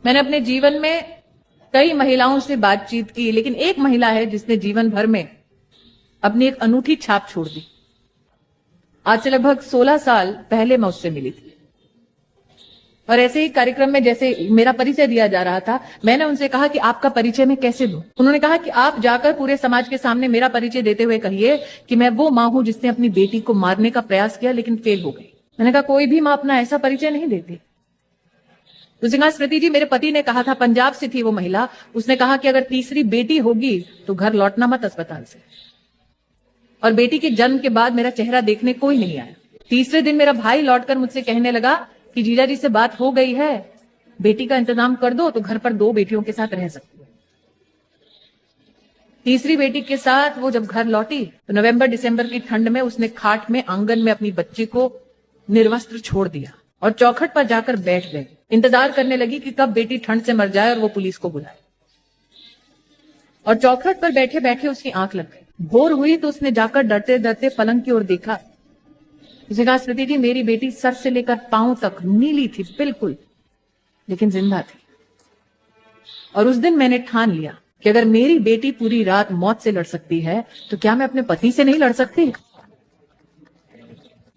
मैंने अपने जीवन में कई महिलाओं से बातचीत की, लेकिन एक महिला है जिसने जीवन भर में अपनी एक अनूठी छाप छोड़ दी। आज से लगभग 16 साल पहले मैं उससे मिली थी और ऐसे ही कार्यक्रम में जैसे मेरा परिचय दिया जा रहा था, मैंने उनसे कहा कि आपका परिचय मैं कैसे दूं। उन्होंने कहा कि आप जाकर पूरे समाज के सामने मेरा परिचय देते हुए कहिए कि मैं वो मां हूं जिसने अपनी बेटी को मारने का प्रयास किया लेकिन फेल हो गई। मैंने कहा कोई भी मां अपना ऐसा परिचय नहीं देती। उसने कहा स्मृति जी, मेरे पति ने कहा था, पंजाब से थी वो महिला, उसने कहा कि अगर तीसरी बेटी होगी तो घर लौटना मत अस्पताल से। और बेटी के जन्म के बाद मेरा चेहरा देखने कोई नहीं आया। तीसरे दिन मेरा भाई लौटकर मुझसे कहने लगा कि जीजा जी से बात हो गई है, बेटी का इंतजाम कर दो तो घर पर 2 बेटियों के साथ रह सकती है। तीसरी बेटी के साथ वो जब घर लौटी तो नवंबर दिसंबर की ठंड में उसने खाट में आंगन में अपनी बच्ची को निर्वस्त्र छोड़ दिया और चौखट पर जाकर बैठ गई। इंतजार करने लगी कि कब बेटी ठंड से मर जाए और वो पुलिस को बुलाए। और चौखट पर बैठे बैठे उसकी आंख लग गई। भोर हुई तो उसने जाकर डरते डरते पलंग की ओर देखा। उसने कहा स्मृति जी, मेरी बेटी सर से लेकर पांव तक नीली थी बिल्कुल, लेकिन जिंदा थी। और उस दिन मैंने ठान लिया कि अगर मेरी बेटी पूरी रात मौत से लड़ सकती है तो क्या मैं अपने पति से नहीं लड़ सकती।